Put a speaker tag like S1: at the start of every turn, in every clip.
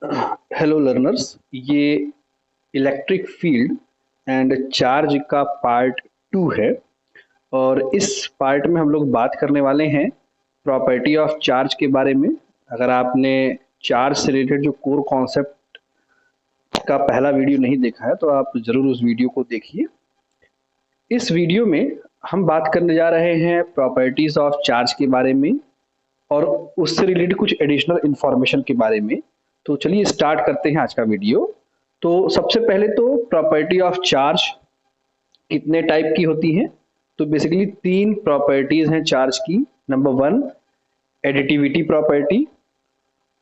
S1: Hello learners, ये electric field and charge का part 2 है। और इस पार्ट में हम लोग बात करने वाले हैं प्रॉपर्टी ऑफ चार्ज के बारे में। अगर आपने चार्ज से रिलेटेड जो कोर कॉन्सेप्ट का पहला वीडियो नहीं देखा है तो आप जरूर उस वीडियो को देखिए। इस वीडियो में हम बात करने जा रहे हैं प्रॉपर्टीज ऑफ चार्ज के बारे में और उससे रिलेटेड कुछ एडिशनल इंफॉर्मेशन के बारे में। तो चलिए स्टार्ट करते हैं आज का वीडियो। तो सबसे पहले तो प्रॉपर्टी ऑफ चार्ज कितने टाइप की होती हैं? तो बेसिकली तीन प्रॉपर्टीज हैं चार्ज की। Number one, additivity property.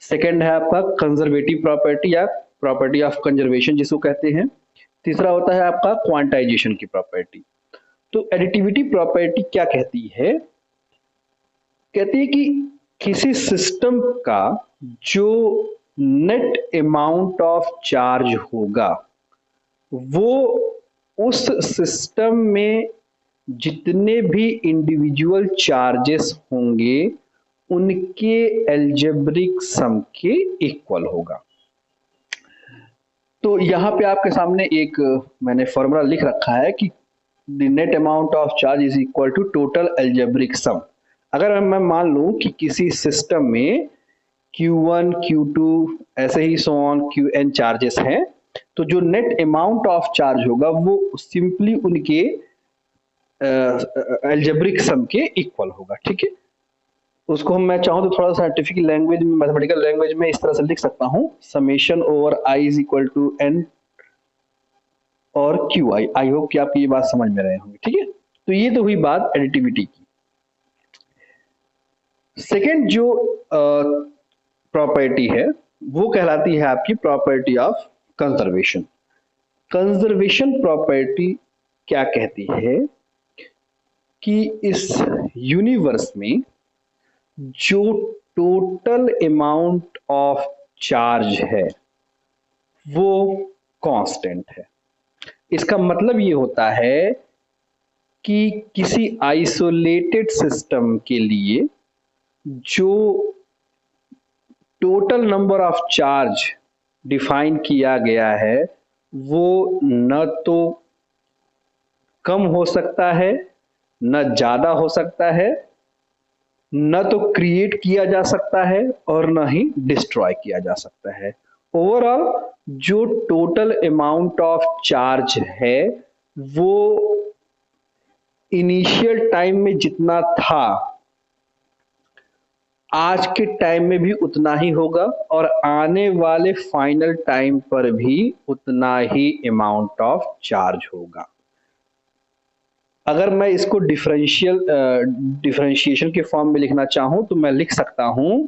S1: Second है आपका कंजर्वेटिव प्रॉपर्टी या प्रॉपर्टी ऑफ कंजर्वेशन जिसको कहते हैं। तीसरा होता है आपका क्वांटाइजेशन की प्रॉपर्टी। तो एडिटिविटी प्रॉपर्टी क्या कहती है? कहती है कि किसी सिस्टम का जो नेट अमाउंट ऑफ चार्ज होगा वो उस सिस्टम में जितने भी इंडिविजुअल चार्जेस होंगे उनके एल्जेब्रिक सम के इक्वल होगा। तो यहाँ पे आपके सामने एक मैंने फॉर्मूला लिख रखा है कि the net amount of charge is equal to total algebraic sum. अगर मैं मान लूं कि किसी सिस्टम में Q1, Q2 ऐसे ही सो ऑन Qn चार्जेस हैं, तो जो नेट अमाउंट ऑफ चार्ज होगा वो सिंपली उनके एल्जेब्रिक सम के इक्वल होगा। ठीक है, उसको हम मैं चाहूँ तो थोड़ा साइंटिफिक लैंग्वेज में, मैथमेटिकल लैंग्वेज में इस तरह से लिख सकता हूँ, summation over i is equal to n और क्यू आई। आई होप कि आप ये बात समझ में रहे होंगे। ठीक है, तो ये तो हुई बात एडिटिविटी की। सेकेंड जो प्रॉपर्टी है वो कहलाती है आपकी property of conservation. Conservation property क्या कहती है कि इस यूनिवर्स में जो टोटल अमाउंट ऑफ चार्ज है वो कांस्टेंट है। इसका मतलब ये होता है कि किसी आइसोलेटेड सिस्टम के लिए जो total number of charge define किया गया है वो न तो कम हो सकता है, न ज्यादा हो सकता है, न तो क्रिएट किया जा सकता है और न ही डिस्ट्रॉय किया जा सकता है। ओवरऑल जो टोटल अमाउंट ऑफ चार्ज है वो इनिशियल टाइम में जितना था आज के टाइम में भी उतना ही होगा और आने वाले फाइनल टाइम पर भी उतना ही अमाउंट ऑफ चार्ज होगा। अगर मैं इसको डिफरेंशिएशन के फॉर्म में लिखना चाहूं तो मैं लिख सकता हूं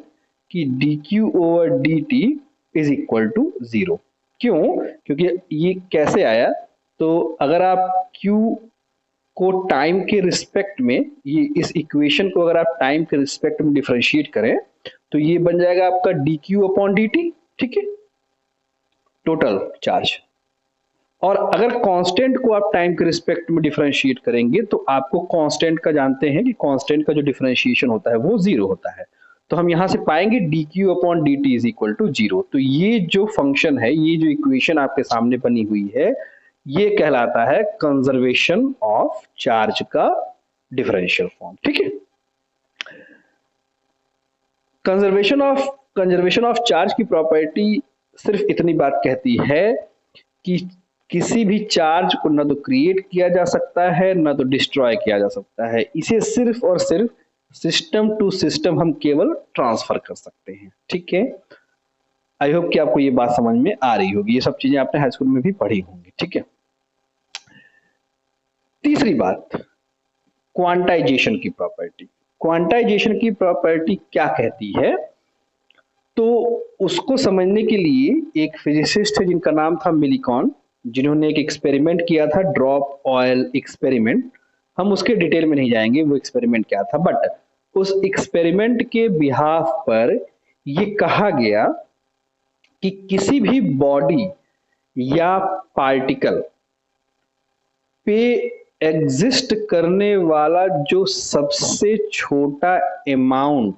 S1: कि d q over d t is equal to zero. क्यों? क्योंकि ये कैसे आया, तो अगर आप Q को टाइम के रिस्पेक्ट में, ये इस इक्वेशन को अगर आप टाइम के रिस्पेक्ट में डिफरेंशिएट करें तो ये बन जाएगा आपका D q upon d T. ठीक है, टोटल चार्ज। और अगर कांस्टेंट को आप टाइम के रिस्पेक्ट में डिफरेंशिएट करेंगे तो आपको कांस्टेंट का जानते हैं कि कांस्टेंट का जो डिफरेंशिएशन होता है वो जीरो होता है। तो हम यहां से पाएंगे d q upon d t is equal to zero. तो ये जो फंक्शन है, ये जो इक्वेशन आपके सामने बनी हुई है, ये कहलाता है कंजर्वेशन ऑफ चार्ज का डिफरेंशियल फॉर्म। ठीक है, कंजर्वेशन ऑफ चार्ज की प्रॉपर्टी सिर्फ इतनी बात कहती है कि किसी भी चार्ज को ना तो क्रिएट किया जा सकता है ना तो डिस्ट्रॉय किया जा सकता है। इसे सिर्फ और सिर्फ सिस्टम टू सिस्टम हम केवल ट्रांसफर कर सकते हैं। ठीक है, आई होप कि आपको ये बात समझ में आ रही होगी। ये सब चीजें आपने हाई स्कूल में भी पढ़ी होंगी। ठीक है, तीसरी बात, क्वांटाइजेशन की प्रॉपर्टी। क्वांटाइजेशन की प्रॉपर्टी क्या कहती है? तो उसको समझने के लिए एक फिजिसिस्ट है जिनका नाम था मिलिकॉन, जिन्होंने एक एक्सपेरिमेंट किया था, ड्रॉप ऑयल एक्सपेरिमेंट। हम उसके डिटेल में नहीं जाएंगे वो एक्सपेरिमेंट क्या था, बट उस एक्सपेरिमेंट के बिहाफ पर ये कहा गया कि किसी भी बॉडी या पार्टिकल पे एग्जिस्ट करने वाला जो सबसे छोटा अमाउंट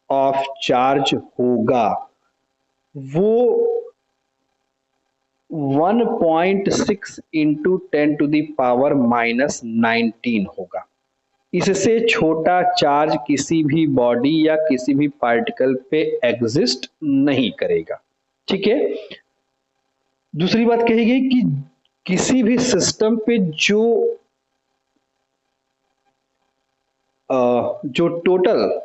S1: ऑफ चार्ज होगा वो 1.6 इंटू 10⁻⁻19 होगा। इससे छोटा चार्ज किसी भी बॉडी या किसी भी पार्टिकल पे एग्जिस्ट नहीं करेगा। ठीक है। दूसरी बात कही गई कि किसी भी सिस्टम पे जो total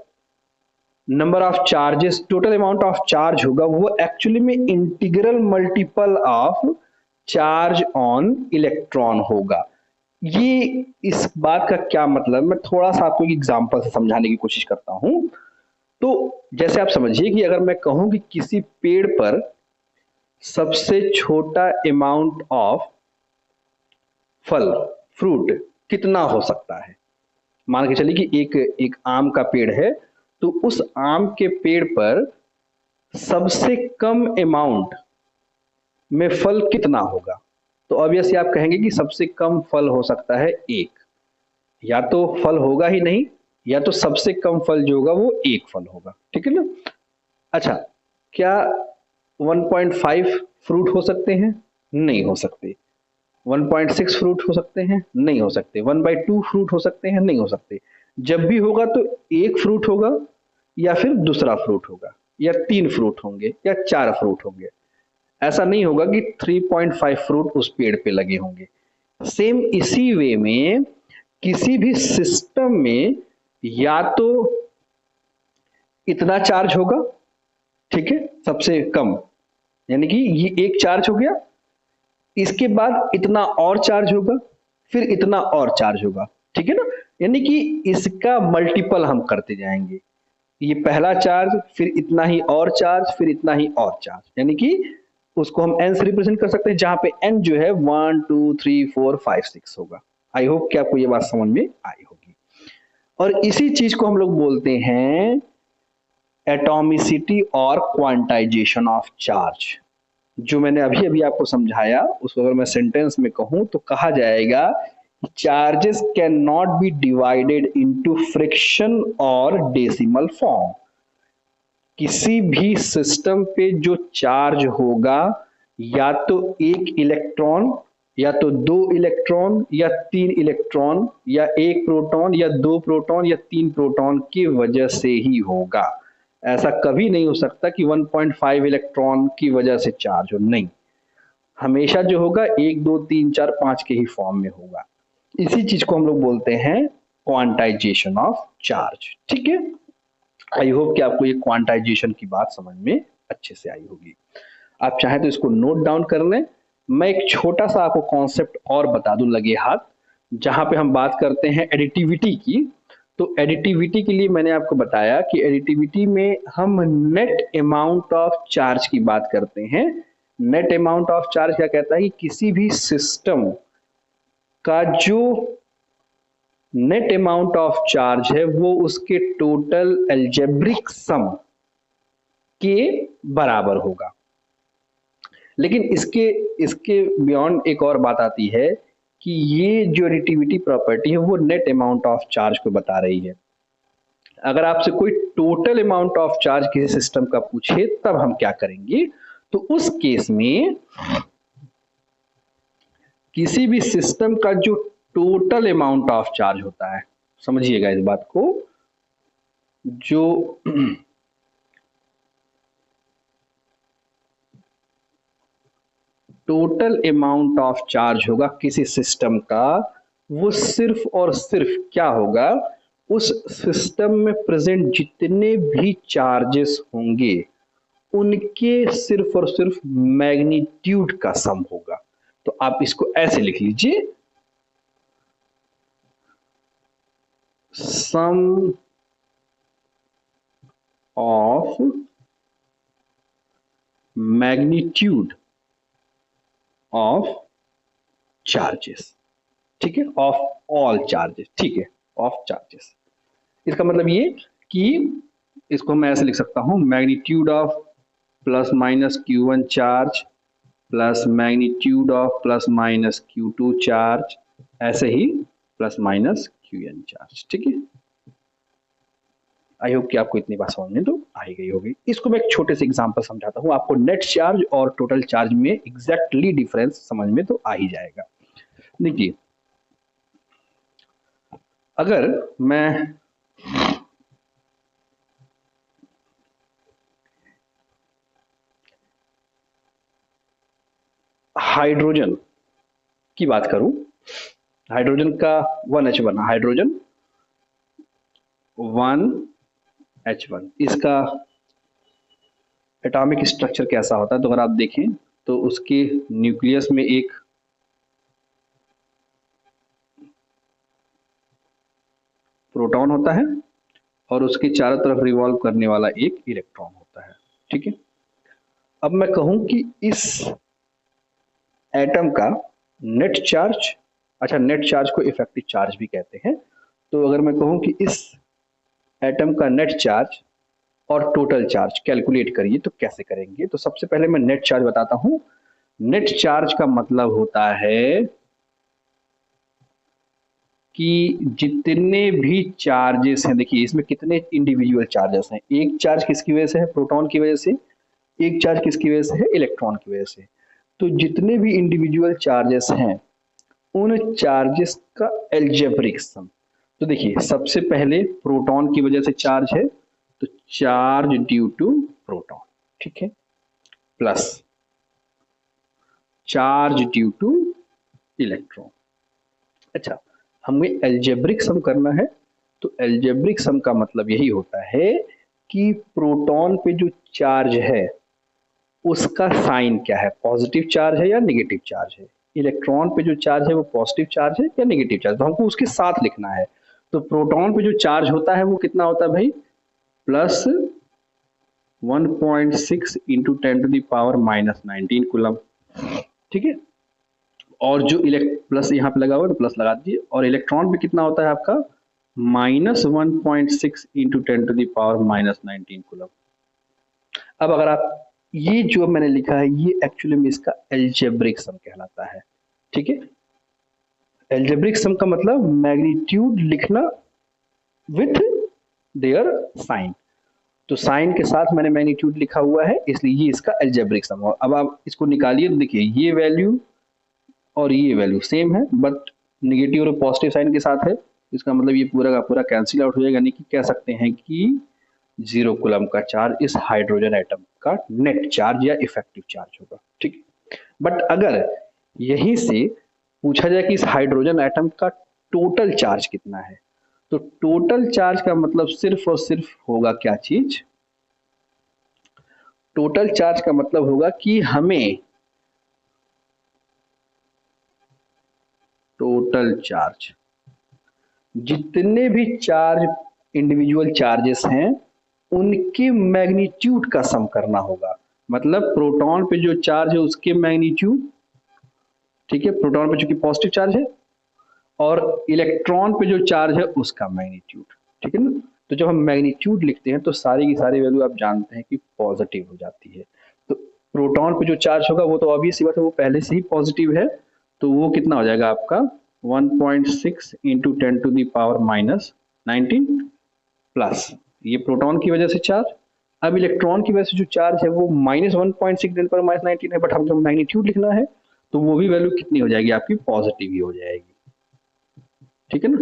S1: number of charges, total amount of charge होगा, वो एक्चुअली में integral multiple of charge on electron होगा। ये इस बात का क्या मतलब, मैं थोड़ा सा आपको एक एग्जांपल से समझाने की कोशिश करता हूं। तो जैसे आप समझिए कि अगर मैं कहूं कि किसी पेड़ पर सबसे छोटा अमाउंट ऑफ फल, फ्रूट कितना हो सकता है। मान के चलिए कि एक आम का पेड़ है, तो उस आम के पेड़ पर सबसे कम अमाउंट में फल कितना होगा। तो ऑब्वियसली आप कहेंगे कि सबसे कम फल हो सकता है एक, या तो फल होगा ही नहीं, या तो सबसे कम फल जो होगा वो एक फल होगा। ठीक है ना। अच्छा, क्या 1.5 फ्रूट हो सकते हैं? नहीं हो सकते। 1.6 फ्रूट हो सकते हैं? नहीं हो सकते। 1/2 फ्रूट हो सकते हैं? नहीं हो सकते। जब भी होगा तो एक फ्रूट होगा, या फिर दूसरा फ्रूट होगा, या 3 फ्रूट होंगे, या 4 फ्रूट होंगे। ऐसा नहीं होगा कि 3.5 फ्रूट उस पेड़ पे लगे होंगे। सेम इसी वे में किसी भी सिस्टम में या तो इतना चार्ज होगा, ठीक है, सबसे कम, यानी कि ये एक चार्ज हो गया, इसके बाद इतना और चार्ज होगा, फिर इतना और चार्ज होगा। ठीक है ना। यानी कि इसका मल्टीपल हम करते जाएंगे। ये पहला चार्ज, फिर इतना ही और चार्ज, फिर इतना ही और चार्ज, यानी कि उसको हम n से रिप्रेजेंट कर सकते हैं, जहां पे n जो है 1 2 3 4 5 6 होगा। आई होप कि आपको ये बात समझ में आई होगी। और इसी चीज को हम लोग बोलते हैं एटॉमिसिटी और क्वांटाइजेशन ऑफ चार्ज। जो मैंने अभी अभी आपको समझाया, उसको अगर मैं सेंटेंस में कहूं तो कहा जाएगा charges can not be divided into friction और डेसिमल फॉर्म। किसी भी सिस्टम पे जो चार्ज होगा, या तो एक इलेक्ट्रॉन, या तो दो इलेक्ट्रॉन, या तीन इलेक्ट्रॉन, या एक प्रोटॉन, या दो प्रोटॉन, या तीन प्रोटॉन की वजह से ही होगा। ऐसा कभी नहीं हो सकता कि 1.5 इलेक्ट्रॉन की वजह से चार्ज हो, नहीं। हमेशा जो होगा 1 2 3 4 5 के ही फॉर्म में होगा। इसी चीज को हम लोग बोलते हैं क्वांटाइजेशन ऑफ चार्ज। ठीक है। आई होप कि आपको ये क्वांटाइजेशन की बात समझ में अच्छे से आई होगी। आप चाहें तो इसको नोट डाउन कर लें। मैं एक छोटा सा आपको कॉन्सेप्ट और बता दूं लगे हाथ, जहां पे हम बात करते हैं एडिटिविटी की। तो एडिटिविटी के लिए मैंने आपको बताया कि एडिटिविटी में हम नेट अमाउंट ऑफ चार्ज की बात करते हैं। नेट अमाउंट ऑफ चार्ज क्या कहता है कि किसी भी सिस्टम का जो नेट अमाउंट ऑफ चार्ज है वो उसके टोटल अलजेब्रिक सम के बराबर होगा। लेकिन इसके इसके बियॉन्ड एक और बात आती है कि ये जो एडिटिविटी प्रॉपर्टी है वो नेट अमाउंट ऑफ चार्ज को बता रही है। अगर आपसे कोई टोटल अमाउंट ऑफ चार्ज किसी सिस्टम का पूछे तब हम क्या करेंगे, तो उस केस में किसी भी सिस्टम का जो टोटल अमाउंट ऑफ चार्ज होता है, समझिएगा इस बात को, जो टोटल अमाउंट ऑफ चार्ज होगा किसी सिस्टम का, वो सिर्फ और सिर्फ क्या होगा, उस सिस्टम में प्रेजेंट जितने भी चार्जेस होंगे उनके सिर्फ और सिर्फ मैग्नीट्यूड का सम होगा। तो आप इसको ऐसे लिख लीजिए, सम ऑफ मैग्नीट्यूड ऑफ चार्जेस। ठीक है, ऑफ ऑल चार्जेस। ठीक है, ऑफ चार्जेस। इसका मतलब ये कि इसको मैं ऐसे लिख सकता हूं, magnitude of plus minus Q1 charge plus magnitude of plus minus Q2 charge, ऐसे ही प्लस माइनस Qn चार्ज। ठीक है। आई होप कि आपको इतनी बात समझ में तो आ ही गई होगी। इसको मैं एक छोटे से एग्जांपल समझाता हूँ, आपको नेट चार्ज और टोटल चार्ज में एग्जैक्टली डिफरेंस समझ में तो आ ही जाएगा। देखिए, अगर मैं हाइड्रोजन की बात करूं, हाइड्रोजन का 1H1, हाइड्रोजन 1H1, इसका एटॉमिक स्ट्रक्चर कैसा होता है, तो अगर आप देखें तो उसके न्यूक्लियस में एक प्रोटॉन होता है और उसके चारों तरफ रिवॉल्व करने वाला एक इलेक्ट्रॉन होता है। ठीक है, अब मैं कहूं कि इस एटम का नेट चार्ज, अच्छा नेट चार्ज को इफेक्टिव चार्ज भी कहते हैं, तो अगर मैं कहूं कि इस एटम का नेट चार्ज और टोटल चार्ज कैलकुलेट करिए तो कैसे करेंगे, तो सबसे पहले मैं नेट चार्ज बताता हूं। नेट चार्ज का मतलब होता है कि जितने भी चार्जेस हैं, देखिए इसमें कितने इंडिविजुअल चार्जेस हैं, एक चार्ज किसकी वजह से है, प्रोटॉन की वजह से, एक चार्ज किसकी वजह से है, इलेक्ट्रॉन की वजह से। तो जितने भी इंडिविजुअल चार्जेस हैं उन चार्जेस का एल्जेब्रिक सम, तो देखिए सबसे पहले प्रोटॉन की वजह से चार्ज है, तो चार्ज ड्यू टू प्रोटॉन, ठीक है, plus charge due two electron. अच्छा, हमें एल्जेब्रिक सम करना है, तो एल्जेब्रिक सम का मतलब यही होता है कि प्रोटॉन पे जो चार्ज है उसका साइन क्या है, पॉजिटिव चार्ज है या नेगेटिव चार्ज है, इलेक्ट्रॉन पे जो चार्ज है वो पॉजिटिव चार्ज है या नेगेटिव चार्ज, तो हमको उसके साथ लिखना है। तो प्रोटॉन पे जो चार्ज होता है वो कितना होता है भाई, प्लस 1.6 इंटू 10⁻⁻19 कूलम, ठीक है, और जो इलेक्ट प्लस यहाँ पे लगा हुआ है तो प्लस लगा दीजिए, और इलेक्ट्रॉन पे कितना होता है आपका, -1.6 इंटू 10⁻⁻19 कूलम। अब अगर आप ये जो मैंने लिखा है ये एक्चुअली में इसका एल्जेब्रिक सम कहलाता है, ठीक है। एल्जेब्रिक सम का मतलब मैग्नीट्यूड लिखना विथ देयर साइन, तो साइन के साथ मैंने मैग्नीट्यूड लिखा हुआ है इसलिए ये इसका एल्जेब्रिक सम है। अब आप इसको निकालिए तो देखिए ये वैल्यू और ये वैल्यू सेम है, बट निगेटिव और पॉजिटिव साइन के साथ है, इसका मतलब ये पूरा का पूरा कैंसिल आउट हो जाएगा, यानी कि कह सकते हैं कि 0 कूलम का चार्ज इस हाइड्रोजन एटम का नेट चार्ज या इफेक्टिव चार्ज होगा, ठीक। बट अगर यहीं से पूछा जाए कि इस हाइड्रोजन एटम का टोटल चार्ज कितना है, तो टोटल चार्ज का मतलब सिर्फ और सिर्फ होगा क्या चीज, टोटल चार्ज का मतलब होगा कि हमें टोटल चार्ज, जितने भी चार्ज इंडिविजुअल चार्जेस हैं उनके मैग्नीट्यूड का सम करना होगा, मतलब प्रोटॉन पे जो चार्ज है उसके मैग्नीट्यूड, ठीक है, प्रोटॉन पे चूंकि पॉजिटिव चार्ज है, और इलेक्ट्रॉन पे जो चार्ज है उसका मैग्नीट्यूड, ठीक है ना। तो जब हम मैग्नीट्यूड लिखते हैं तो सारी की सारी वैल्यू आप जानते हैं कि पॉजिटिव हो जाती है, तो प्रोटॉन पे जो चार्ज होगा वो तो ऑब्वियस सी बात है वो पहले से ही पॉजिटिव है, तो वो कितना हो जाएगा आपका 1.6 इंटू 10⁻⁻19 प्लस ये प्रोटॉन की वजह से चार्ज। अब इलेक्ट्रॉन की वजह से जो चार्ज है वो -1.6 10⁻19 है, बट हमको मैग्नीट्यूड लिखना है तो वो भी वैल्यू कितनी हो जाएगी आपकी, पॉजिटिव ही हो जाएगी, ठीक है ना।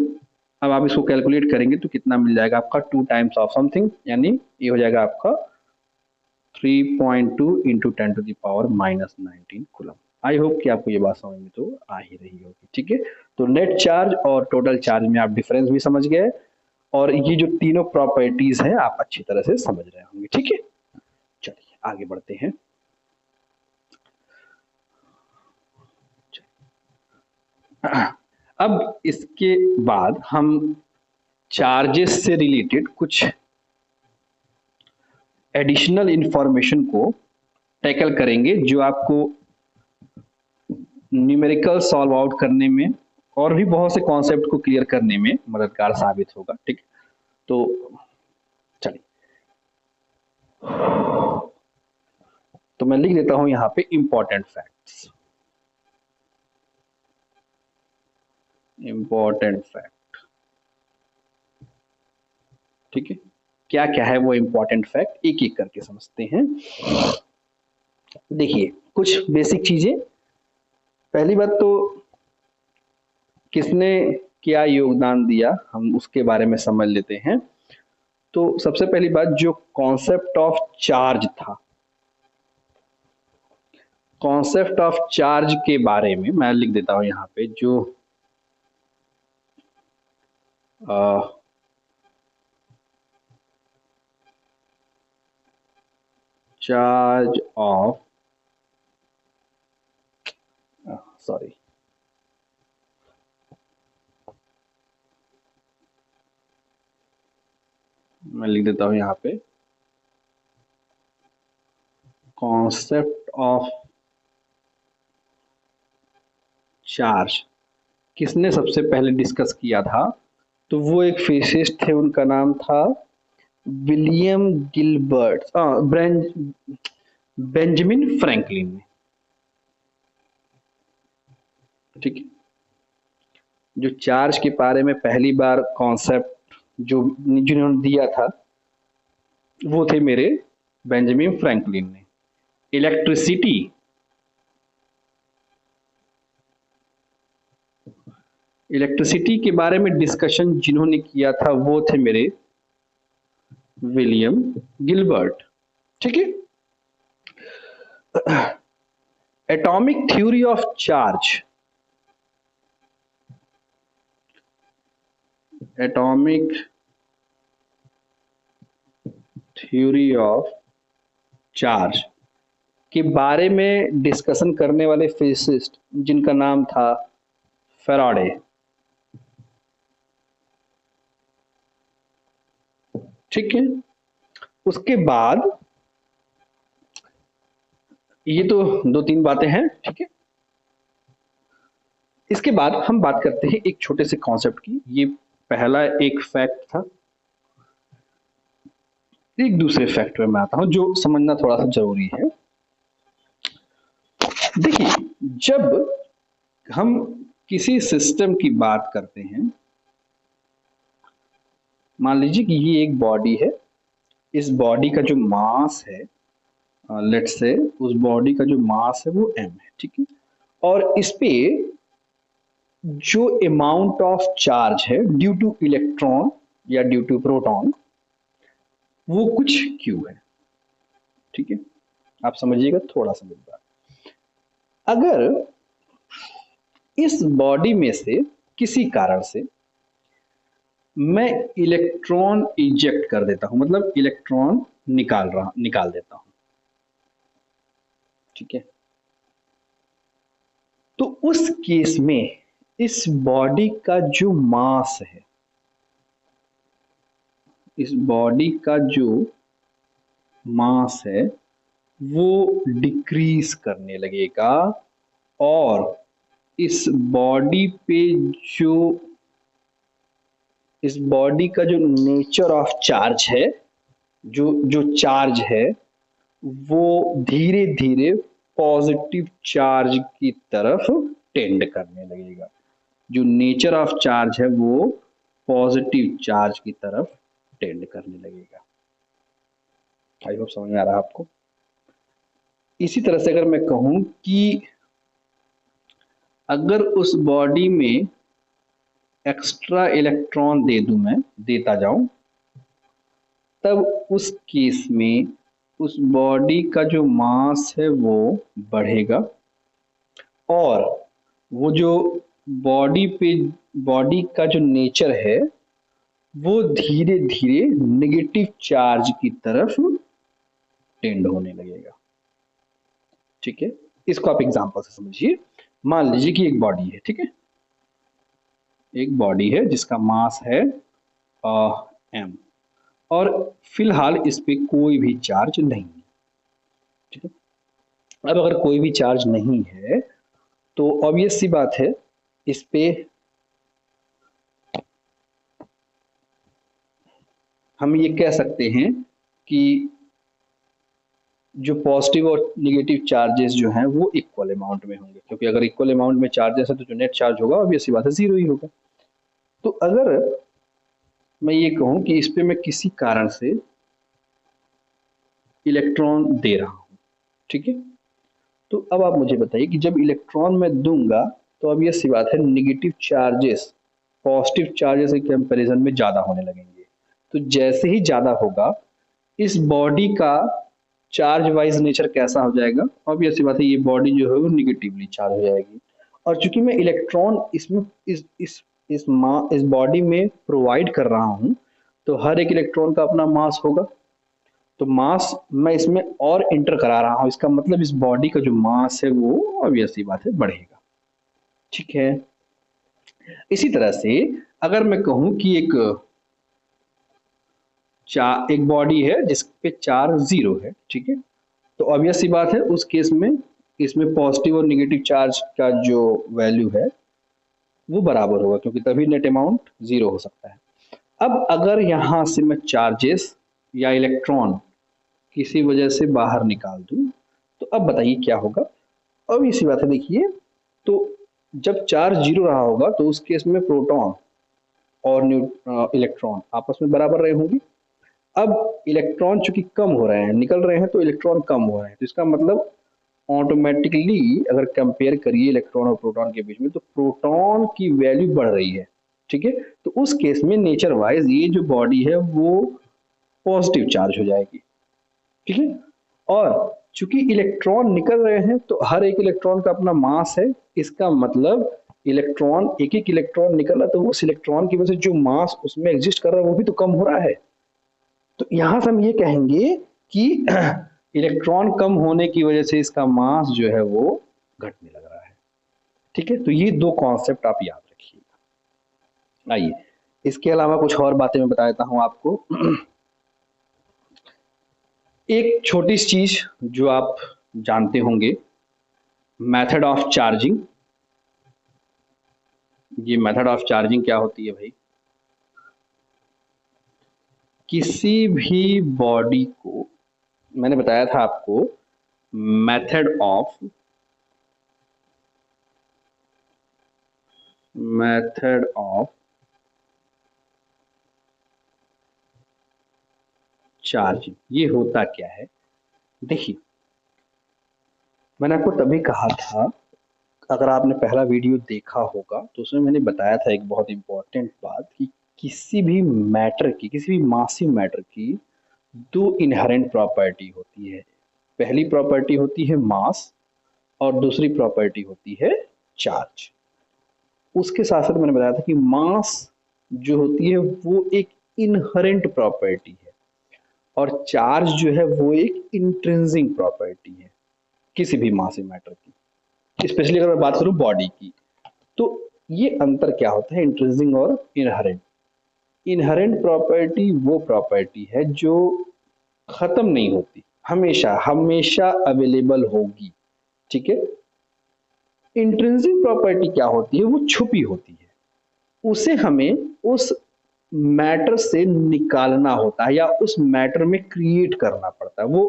S1: अब आप इसको कैलकुलेट करेंगे तो कितना मिल जाएगा आपका, 2 टाइम्स ऑफ समथिंग, यानी ये हो जाएगा आपका 3.2 इंटू 10⁻⁻19 कूलम। आई होप कि आपको ये बात समझ में तो आ ही रही होगी, ठीक है। तो नेट चार्ज और टोटल चार्ज में आप डिफरेंस भी समझ गए, और ये जो तीनों प्रॉपर्टीज हैं आप अच्छी तरह से समझ रहे होंगे, ठीक है। चलिए आगे बढ़ते हैं। अब इसके बाद हम चार्जेस से रिलेटेड कुछ एडिशनल इंफॉर्मेशन को टैकल करेंगे जो आपको न्यूमेरिकल सॉल्व आउट करने में और भी बहुत से कॉन्सेप्ट को क्लियर करने में मददगार साबित होगा, ठीक। तो चलिए, तो मैं लिख देता हूं यहां पे इंपॉर्टेंट फैक्ट्स, इंपॉर्टेंट फैक्ट, ठीक है। क्या क्या है वो इंपॉर्टेंट फैक्ट एक एक करके समझते हैं। देखिए कुछ बेसिक चीजें। पहली बात तो किसने क्या योगदान दिया हम उसके बारे में समझ लेते हैं। तो सबसे पहली बात, जो कॉन्सेप्ट ऑफ चार्ज था, कॉन्सेप्ट ऑफ चार्ज के बारे में मैं लिख देता हूं यहाँ पे, जो चार्ज ऑफ, सॉरी, मैं लिख देता हूं यहाँ पे, कॉन्सेप्ट ऑफ चार्ज किसने सबसे पहले डिस्कस किया था। तो वो एक फिजिसिस्ट थे, उनका नाम था विलियम गिलबर्ट, बेंजामिन फ्रैंकलिन ने। ठीक है, जो चार्ज के बारे में पहली बार कॉन्सेप्ट जो जिन्होंने दिया था वो थे मेरे बेंजामिन फ्रैंकलिन ने। इलेक्ट्रिसिटी, इलेक्ट्रिसिटी के बारे में डिस्कशन जिन्होंने किया था वो थे मेरे विलियम गिलबर्ट। ठीक है, atomic theory of charge, atomic theory of charge के बारे में डिस्कशन करने वाले फिजिसिस्ट जिनका नाम था फैराडे। ठीक है, उसके बाद ये तो दो तीन बातें हैं। ठीक है, इसके बाद हम बात करते हैं एक छोटे से कॉन्सेप्ट की। ये पहला एक फैक्ट था। एक दूसरे फैक्ट में मैं आता हूं जो समझना थोड़ा सा जरूरी है। देखिए, जब हम किसी सिस्टम की बात करते हैं, मान लीजिए कि ये एक बॉडी है, इस बॉडी का जो मास है, लेट्स से उस बॉडी का जो मास है वो m है। ठीक है, और इस पे जो अमाउंट ऑफ चार्ज है ड्यू टू इलेक्ट्रॉन या ड्यू टू प्रोटॉन वो कुछ q है। ठीक है, आप समझिएगा थोड़ा सा मेरी बात। अगर इस बॉडी में से किसी कारण से मैं इलेक्ट्रॉन इजेक्ट कर देता हूं, मतलब इलेक्ट्रॉन निकाल देता हूं, ठीक है, तो उस केस में इस बॉडी का जो मास है, इस बॉडी का जो मास है वो डिक्रीज करने लगेगा, और इस बॉडी पे जो, इस बॉडी का जो नेचर ऑफ चार्ज है, जो जो चार्ज है वो धीरे धीरे पॉजिटिव चार्ज की तरफ टेंड करने लगेगा। जो नेचर ऑफ चार्ज है वो पॉजिटिव चार्ज की तरफ टेंड करने लगेगा। आई होप समझ में आ रहा है आपको। इसी तरह से अगर मैं कहूं कि अगर उस बॉडी में एक्स्ट्रा इलेक्ट्रॉन दे दूं, मैं देता जाऊं, तब उस केस में उस बॉडी का जो मास है वो बढ़ेगा, और वो जो बॉडी का जो नेचर है वो धीरे धीरे नेगेटिव चार्ज की तरफ टेंड होने लगेगा। ठीक है, इसको आप एग्जांपल से समझिए। मान लीजिए कि एक बॉडी है, ठीक है, एक बॉडी है जिसका मास है m, और फिलहाल इस पे कोई भी चार्ज नहीं है। ठीक है, अब अगर कोई भी चार्ज नहीं है तो ऑब्वियस सी बात है, इस पे हम ये कह सकते हैं कि जो पॉजिटिव और नेगेटिव चार्जेस जो हैं वो इक्वल अमाउंट में होंगे, क्योंकि अगर इक्वल अमाउंट में चार्जेस है तो जो नेट चार्ज होगा ऑब्वियस सी बात है जीरो ही होगा। तो अगर मैं ये कहूँ कि इस पे मैं किसी कारण से इलेक्ट्रॉन दे रहा हूँ, ठीक है। तो अब आप मुझे बताइए कि जब इलेक्ट्रॉन मैं दूंगा तो अब ये सी बात है, निगेटिव चार्जेस पॉजिटिव चार्जेस के कंपैरिजन में ज़्यादा होने लगेंगे। तो जैसे ही ज़्यादा होगा, इस बॉडी का चार्ज वाइज नेचर कैसा हो जाएगा, ऑब्वियस सी बात है, ये बॉडी जो है वो निगेटिवली चार्ज हो जाएगी। और चूंकि मैं इलेक्ट्रॉन इसमें इस बॉडी में प्रोवाइड कर रहा हूँ, तो हर एक इलेक्ट्रॉन का अपना मास होगा। तो मास मैं इसमें और इंटर करा रहा हूँ, इसका मतलब इस बॉडी का जो मास है वो ऑब्वियस सी बात है बढ़ेगा, ठीक है। इसी तरह से अगर मैं कहूँ कि एक बॉडी है जिस पे चार्ज 0 है, ठीक है, तो ऑब्वियस सी बात है उस केस में इसमें पॉजिटिव और निगेटिव चार्ज का जो वैल्यू है वो बराबर होगा, क्योंकि तभी नेट अमाउंट 0 हो सकता है। अब अगर यहाँ से मैं चार्जेस या इलेक्ट्रॉन किसी वजह से बाहर निकाल दूं, तो अब बताइए क्या होगा। अब इसी बात है, देखिए, तो जब चार्ज 0 रहा होगा तो उस केस में प्रोटॉन और इलेक्ट्रॉन आपस में बराबर रहे होंगे। अब इलेक्ट्रॉन चूंकि कम हो रहे हैं, निकल रहे हैं, तो इलेक्ट्रॉन कम हो रहे हैं, तो इसका मतलब ऑटोमेटिकली अगर कंपेयर करिए इलेक्ट्रॉन और प्रोटॉन के बीच में, तो प्रोटॉन की वैल्यू बढ़ रही है, ठीक है। तो उस केस में नेचर वाइज ये जो बॉडी है वो पॉजिटिव चार्ज हो जाएगी, ठीक है। और चूंकि इलेक्ट्रॉन निकल रहे हैं तो हर एक इलेक्ट्रॉन का अपना मास है, इसका मतलब इलेक्ट्रॉन एक एक इलेक्ट्रॉन निकल रहा है, तो उस इलेक्ट्रॉन की वजह से जो मास उसमें एग्जिस्ट कर रहा है वो भी तो कम हो रहा है। तो यहां से हम ये कहेंगे कि इलेक्ट्रॉन कम होने की वजह से इसका मास जो है वो घटने लग रहा है, ठीक है। तो ये दो कॉन्सेप्ट आप याद रखिएगा। आइए इसके अलावा कुछ और बातें मैं बता देता हूं आपको। एक छोटी चीज जो आप जानते होंगे, मेथड ऑफ चार्जिंग। ये मेथड ऑफ चार्जिंग क्या होती है भाई? किसी भी बॉडी को, मैंने बताया था आपको, मेथड ऑफ चार्जिंग, ये होता क्या है। देखिए, मैंने आपको तभी कहा था, अगर आपने पहला वीडियो देखा होगा तो उसमें मैंने बताया था एक बहुत इंपॉर्टेंट बात कि किसी भी मैटर की, किसी भी मासिव मैटर की दो इनहेरेंट प्रॉपर्टी होती है। पहली प्रॉपर्टी होती है मास और दूसरी प्रॉपर्टी होती है चार्ज। उसके साथ साथ मैंने बताया था कि मास जो होती है वो एक इनहेरेंट प्रॉपर्टी है और चार्ज जो है वो एक इंट्रिंसिक प्रॉपर्टी है किसी भी मासिव मैटर की। स्पेशली अगर मैं बात करूं बॉडी की, तो ये अंतर क्या होता है इंट्रिंसिक और इनहेरेंट। इनहेरेंट प्रॉपर्टी वो प्रॉपर्टी है जो खत्म नहीं होती, हमेशा हमेशा अवेलेबल होगी, ठीक है। इंट्रिंसिक प्रॉपर्टी क्या होती है, वो छुपी होती है, उसे हमें उस मैटर से निकालना होता है या उस मैटर में क्रिएट करना पड़ता है। वो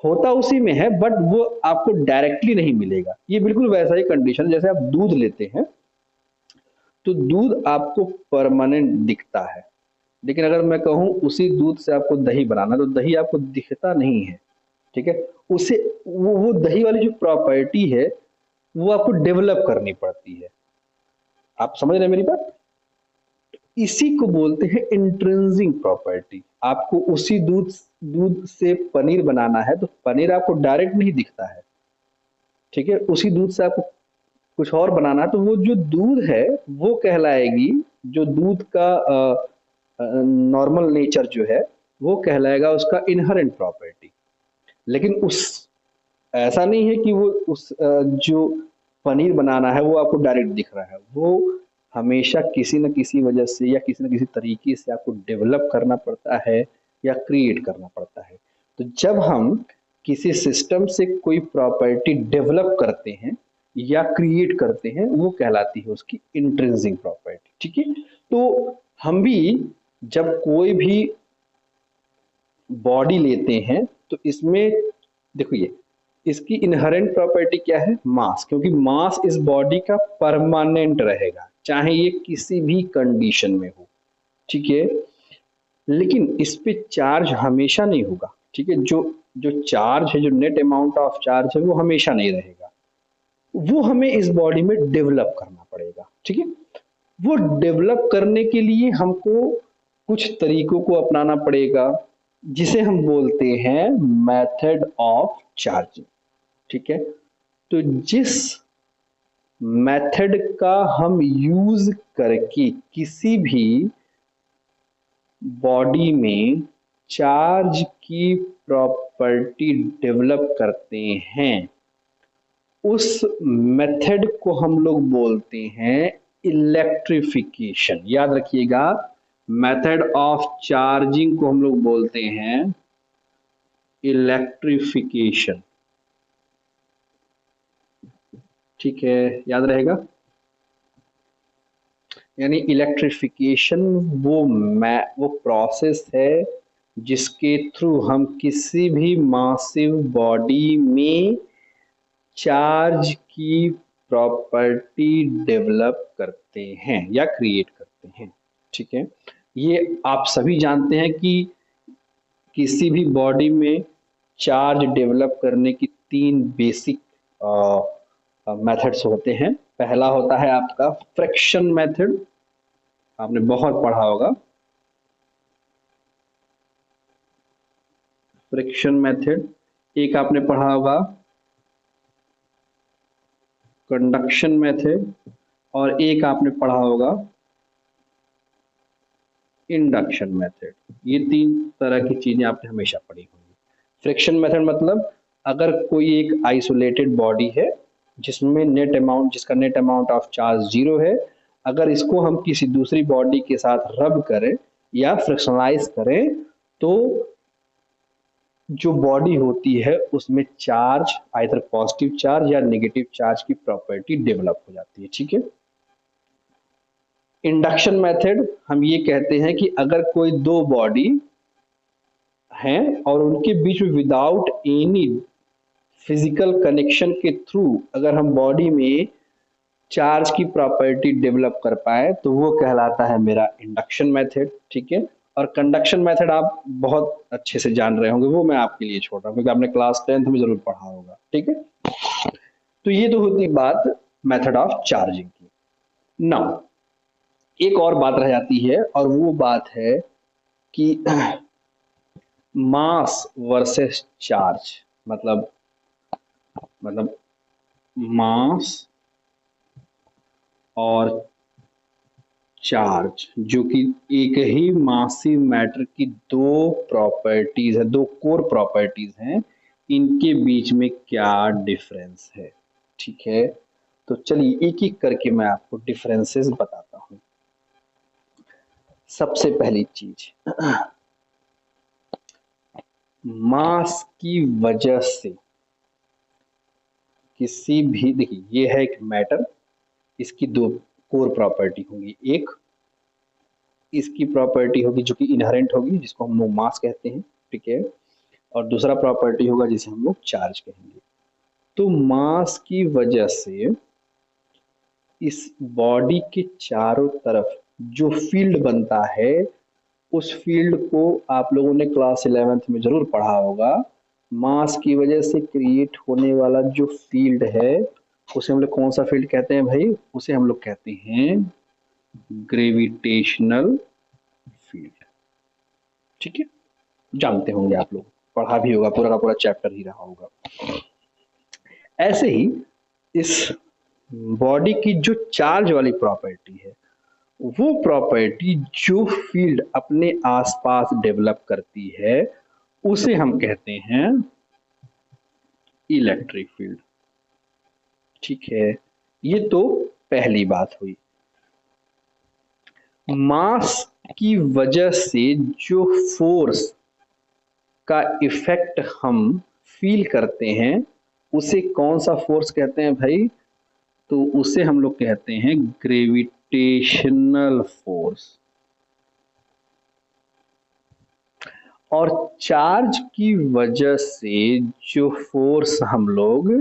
S1: होता उसी में है बट वो आपको डायरेक्टली नहीं मिलेगा। ये बिल्कुल वैसा ही कंडीशन जैसे आप दूध लेते हैं तो दूध आपको परमानेंट दिखता है, लेकिन अगर मैं कहूं उसी दूध से आपको दही बनाना, तो दही आपको दिखता नहीं है, ठीक है। उसे वो दही वाली जो प्रॉपर्टी है वो आपको डेवलप करनी पड़ती है। आप समझ रहे हैं मेरी बात? इसी को बोलते हैं इंट्रिंसिक प्रॉपर्टी। आपको उसी दूध दूध से पनीर बनाना है तो पनीर आपको डायरेक्ट नहीं दिखता है, ठीक है। उसी दूध से आपको कुछ और बनाना है तो वो जो दूध है वो कहलाएगी, जो दूध का नॉर्मल नेचर जो है वो कहलाएगा उसका इनहेरेंट प्रॉपर्टी। लेकिन उस ऐसा नहीं है कि वो जो पनीर बनाना है वो आपको डायरेक्ट दिख रहा है, वो हमेशा किसी न किसी वजह से या किसी न किसी तरीके से आपको डेवलप करना पड़ता है या क्रिएट करना पड़ता है। तो जब हम किसी सिस्टम से कोई प्रॉपर्टी डेवलप करते हैं या क्रिएट करते हैं वो कहलाती है उसकी इंट्रिंसिक प्रॉपर्टी, ठीक है। तो हम भी जब कोई भी बॉडी लेते हैं तो इसमें देखो, ये इसकी इनहेरेंट प्रॉपर्टी क्या है, मास, क्योंकि मास इस बॉडी का परमानेंट रहेगा चाहे ये किसी भी कंडीशन में हो, ठीक है, लेकिन इस पे चार्ज हमेशा नहीं होगा। ठीक है, जो जो चार्ज है, जो नेट अमाउंट ऑफ चार्ज है, वो हमेशा नहीं रहेगा, वो हमें इस बॉडी में डेवलप करना पड़ेगा। ठीक है, वो डेवलप करने के लिए हमको कुछ तरीकों को अपनाना पड़ेगा, जिसे हम बोलते हैं मेथड ऑफ चार्जिंग। ठीक है, तो जिस मेथड का हम यूज करके किसी भी बॉडी में चार्ज की प्रॉपर्टी डेवलप करते हैं, उस मेथड को हम लोग बोलते हैं इलेक्ट्रिफिकेशन। याद रखिएगा, मेथड ऑफ चार्जिंग को हम लोग बोलते हैं इलेक्ट्रिफिकेशन। ठीक है, याद रहेगा। यानी इलेक्ट्रिफिकेशन वो प्रोसेस है जिसके थ्रू हम किसी भी मासिव बॉडी में चार्ज की प्रॉपर्टी डेवलप करते हैं या क्रिएट करते हैं। ठीक है, ये आप सभी जानते हैं कि किसी भी बॉडी में चार्ज डेवलप करने की तीन बेसिक मेथड्स होते हैं। पहला होता है आपका फ्रिक्शन मेथड, आपने बहुत पढ़ा होगा। Friction method. एक आपने पढ़ा होगा कंडक्शन मेथड, और एक आपने पढ़ा होगा इंडक्शन मेथड। ये तीन तरह की चीजें आपने हमेशा पढ़ी होंगी। फ्रिक्शन मेथड मतलब अगर कोई एक आइसोलेटेड बॉडी है जिसका नेट अमाउंट ऑफ चार्ज 0 है, अगर इसको हम किसी दूसरी बॉडी के साथ रब करें या फ्रिक्शनलाइज करें, तो जो बॉडी होती है उसमें चार्ज, आइदर पॉजिटिव चार्ज या नेगेटिव चार्ज की प्रॉपर्टी डेवलप हो जाती है। ठीक है, इंडक्शन मेथड हम ये कहते हैं कि अगर कोई दो बॉडी हैं और उनके बीच में विदाउट एनी फिजिकल कनेक्शन के थ्रू अगर हम बॉडी में चार्ज की प्रॉपर्टी डेवलप कर पाए, तो वो कहलाता है मेरा इंडक्शन मेथड। ठीक है, और कंडक्शन मेथड आप बहुत अच्छे से जान रहे होंगे, वो मैं आपके लिए छोड़ रहा हूँ क्योंकि आपने क्लास 10th में जरूर पढ़ा होगा। ठीक है, तो ये तो होती बात मेथड ऑफ चार्जिंग की। नाउ एक और बात रह जाती है, और वो बात है कि मास वर्सेस चार्ज, मतलब मास और चार्ज, जो कि एक ही मासिव मैटर की दो प्रॉपर्टीज है, दो कोर प्रॉपर्टीज हैं, इनके बीच में क्या डिफरेंस है। ठीक है, तो चलिए एक एक करके मैं आपको डिफरेंसेस बताता हूं। सबसे पहली चीज, मास की वजह से किसी भी, देखिए ये है एक मैटर, इसकी दो कोर प्रॉपर्टी होगी। एक इसकी प्रॉपर्टी होगी जो कि इनहेरेंट होगी, जिसको हम लोग मास कहते हैं। ठीक है, और दूसरा प्रॉपर्टी होगा जिसे हम लोग चार्ज कहेंगे। तो मास की वजह से इस बॉडी के चारों तरफ जो फील्ड बनता है, उस फील्ड को आप लोगों ने क्लास 11th में जरूर पढ़ा होगा। मास की वजह से क्रिएट होने वाला जो फील्ड है, उसे हम लोग कौन सा फील्ड कहते हैं भाई? उसे हम लोग कहते हैं ग्रेविटेशनल फील्ड। ठीक है, जानते होंगे आप लोग, पढ़ा भी होगा, पूरा का पूरा चैप्टर ही रहा होगा। ऐसे ही इस बॉडी की जो चार्ज वाली प्रॉपर्टी है, वो प्रॉपर्टी जो फील्ड अपने आसपास डेवलप करती है, उसे हम कहते हैं इलेक्ट्रिक फील्ड। ठीक है, ये तो पहली बात हुई। मास की वजह से जो फोर्स का इफेक्ट हम फील करते हैं, उसे कौन सा फोर्स कहते हैं भाई? तो उसे हम लोग कहते हैं ग्रेविटेशनल फोर्स। और चार्ज की वजह से जो फोर्स हम लोग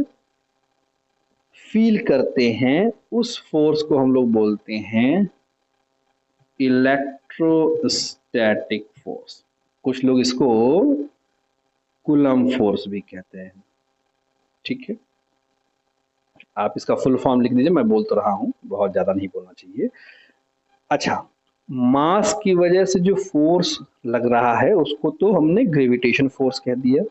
S1: फील करते हैं, उस फोर्स को हम लोग बोलते हैं इलेक्ट्रोस्टैटिक फोर्स, कुछ लोग इसको कूलम फोर्स भी कहते हैं। ठीक है, आप इसका फुल फॉर्म लिख दीजिए, मैं बोल तो रहा हूं, बहुत ज्यादा नहीं बोलना चाहिए। अच्छा, मास की वजह से जो फोर्स लग रहा है उसको तो हमने ग्रेविटेशन फोर्स कह दिया।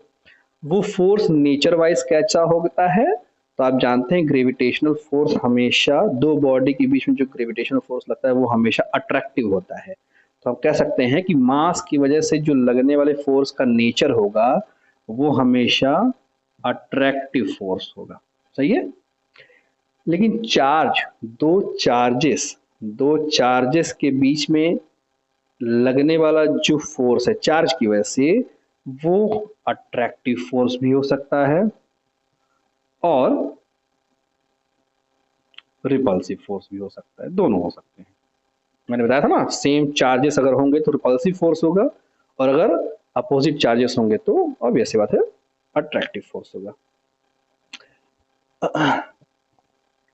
S1: वो फोर्स नेचर वाइज कैसा होता है, तो आप जानते हैं ग्रेविटेशनल फोर्स हमेशा दो बॉडी के बीच में जो ग्रेविटेशनल फोर्स लगता है वो हमेशा अट्रैक्टिव होता है। तो हम कह सकते हैं कि मास की वजह से जो लगने वाले फोर्स का नेचर होगा वो हमेशा अट्रैक्टिव फोर्स होगा। सही है। लेकिन चार्ज, दो चार्जेस के बीच में लगने वाला जो फोर्स है चार्ज की वजह से, वो अट्रैक्टिव फोर्स भी हो सकता है और रिपल्सिव फोर्स भी हो सकता है, दोनों हो सकते हैं। मैंने बताया था ना, सेम चार्जेस अगर होंगे तो रिपल्सिव फोर्स होगा, और अगर अपोजिट चार्जेस होंगे तो ऑब्वियस सी बात है अट्रैक्टिव फोर्स होगा।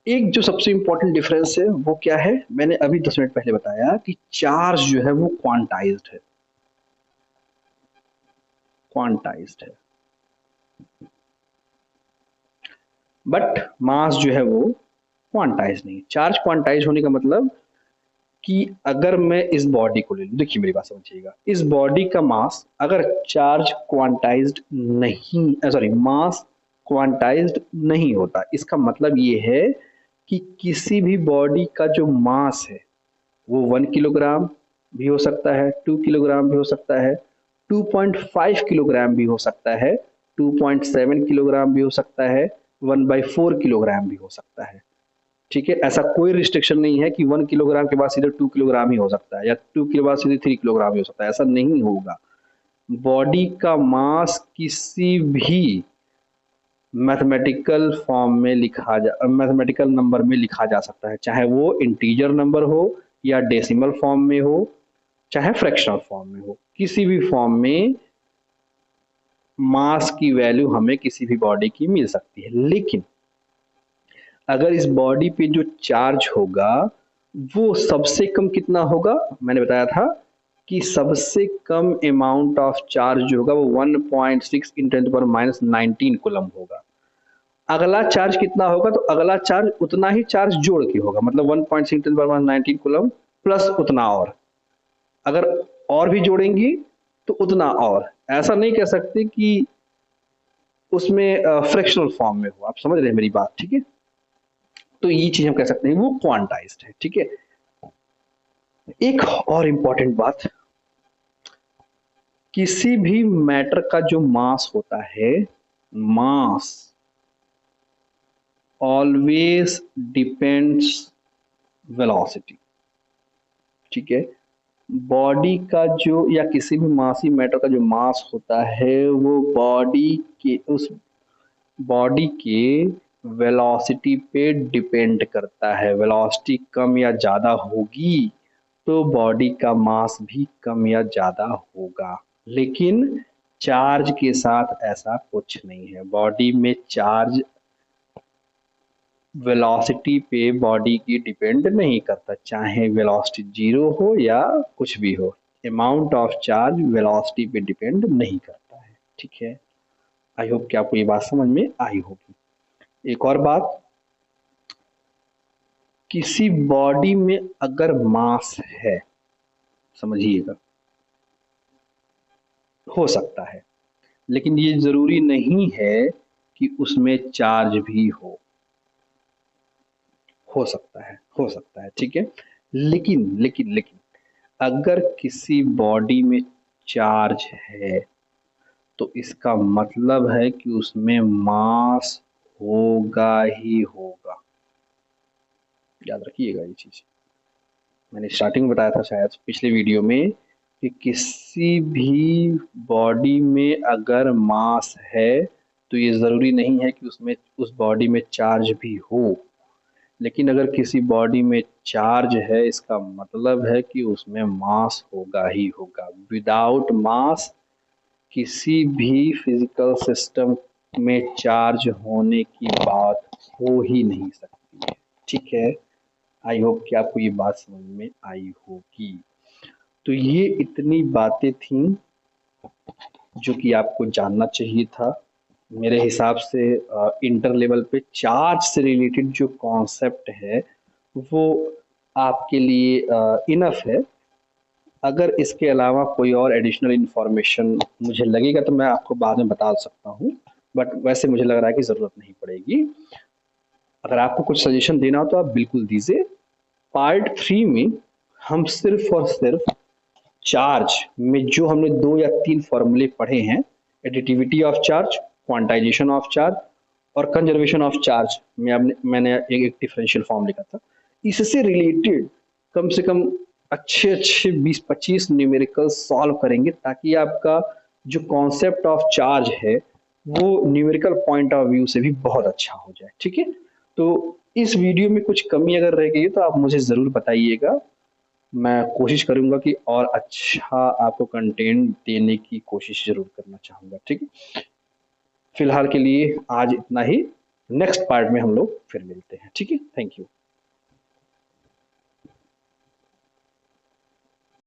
S1: एक जो सबसे इंपॉर्टेंट डिफरेंस है वो क्या है, मैंने अभी 10 मिनट पहले बताया कि चार्ज जो है वो क्वांटाइज्ड है, क्वांटाइज्ड है, बट मास जो है वो क्वांटाइज नहीं। चार्ज क्वांटाइज होने का मतलब कि अगर मैं इस बॉडी को ले लूं, देखिए मेरी बात समझिएगा, इस बॉडी का मास अगर चार्ज क्वांटाइज्ड नहीं, सॉरी, मास क्वांटाइज्ड नहीं होता, इसका मतलब ये है कि किसी भी बॉडी का जो मास है वो 1 किलोग्राम भी हो सकता है, 2 किलोग्राम भी हो सकता है, 2.5 किलोग्राम भी हो सकता है, 2.7 किलोग्राम भी हो सकता है, 1/4 किलोग्राम भी हो सकता है। ठीक है, ऐसा कोई रिस्ट्रिक्शन नहीं है कि 1 किलोग्राम के बाद सीधे 2 किलोग्राम ही हो सकता है, या 2 किलो बाद सीधे 3 किलोग्राम ही हो सकता है, ऐसा नहीं होगा। बॉडी का मास किसी भी मैथमेटिकल फॉर्म में मैथमेटिकल नंबर में लिखा जा सकता है, चाहे वो इंटीजर नंबर हो या डेसिमल फॉर्म में हो, चाहे फ्रैक्शनल फॉर्म में हो, किसी भी फॉर्म में मास की वैल्यू हमें किसी भी बॉडी की मिल सकती है। लेकिन अगर इस बॉडी पे जो चार्ज होगा वो सबसे कम कितना होगा, मैंने बताया था कि सबसे कम अमाउंट ऑफ चार्ज जो होगा वो 1.6 × 10⁻19 कूलम होगा। अगला चार्ज कितना होगा, तो अगला चार्ज उतना ही चार्ज जोड़ के होगा, मतलब 1.6 × 10⁻19 कूलम प्लस उतना अगर और भी जोड़ेंगी तो उतना और। ऐसा नहीं कह सकते कि उसमें फ्रैक्शनल फॉर्म में हो, आप समझ रहे हैं मेरी बात। ठीक है, तो ये चीज हम कह सकते हैं वो क्वांटाइज्ड है। ठीक है, एक और इंपॉर्टेंट बात, किसी भी मैटर का जो मास होता है, मास ऑलवेज डिपेंड्स वेलोसिटी। ठीक है, बॉडी का जो या किसी भी मासी मैटर का जो मास होता है वो बॉडी के वेलोसिटी पे डिपेंड करता है। वेलोसिटी कम या ज़्यादा होगी तो बॉडी का मास भी कम या ज़्यादा होगा। लेकिन चार्ज के साथ ऐसा कुछ नहीं है, बॉडी में चार्ज वेलोसिटी पे बॉडी की डिपेंड नहीं करता, चाहे वेलोसिटी 0 हो या कुछ भी हो, अमाउंट ऑफ चार्ज वेलोसिटी पे डिपेंड नहीं करता है। ठीक है, आई होप कि आपको ये बात समझ में आई होगी। एक और बात, किसी बॉडी में अगर मास है, समझिएगा, हो सकता है, लेकिन ये जरूरी नहीं है कि उसमें चार्ज भी हो सकता है, हो सकता है। ठीक है, लेकिन अगर किसी बॉडी में चार्ज है तो इसका मतलब है कि उसमें मास होगा ही होगा। याद रखिएगा ये चीज, मैंने स्टार्टिंग में बताया था शायद पिछले वीडियो में कि किसी भी बॉडी में अगर मास है तो ये ज़रूरी नहीं है कि उसमें उस बॉडी में चार्ज भी हो। लेकिन अगर किसी बॉडी में चार्ज है इसका मतलब है कि उसमें मास होगा ही होगा। विदाउट मास किसी भी फिजिकल सिस्टम में चार्ज होने की बात हो ही नहीं सकती है। ठीक है, आई होप कि आपको ये बात समझ में आई होगी। तो ये इतनी बातें थी जो कि आपको जानना चाहिए था। मेरे हिसाब से इंटर लेवल पे चार्ज से रिलेटेड जो कॉन्सेप्ट है वो आपके लिए इनफ है। अगर इसके अलावा कोई और एडिशनल इन्फॉर्मेशन मुझे लगेगा तो मैं आपको बाद में बता सकता हूँ, बट वैसे मुझे लग रहा है कि ज़रूरत नहीं पड़ेगी। अगर आपको कुछ सजेशन देना हो तो आप बिल्कुल दीजिए। पार्ट 3 में हम सिर्फ और सिर्फ चार्ज में जो हमने 2 या 3 फॉर्मूले पढ़े हैं, additivity of charge, quantization of charge और कंजर्वेशन ऑफ चार्ज में मैंने एक डिफरेंशियल फॉर्म लिखा था, इससे रिलेटेड कम से कम अच्छे अच्छे 20-25 न्यूमेरिकल सॉल्व करेंगे, ताकि आपका जो कॉन्सेप्ट ऑफ चार्ज है वो न्यूमेरिकल पॉइंट ऑफ व्यू से भी बहुत अच्छा हो जाए। ठीक है, तो इस वीडियो में कुछ कमी अगर रह गई तो आप मुझे ज़रूर बताइएगा। मैं कोशिश करूंगा कि और अच्छा आपको कंटेंट देने की कोशिश जरूर करना चाहूंगा। ठीक है, फिलहाल के लिए आज इतना ही। नेक्स्ट पार्ट में हम लोग फिर मिलते हैं। ठीक है, थैंक यू।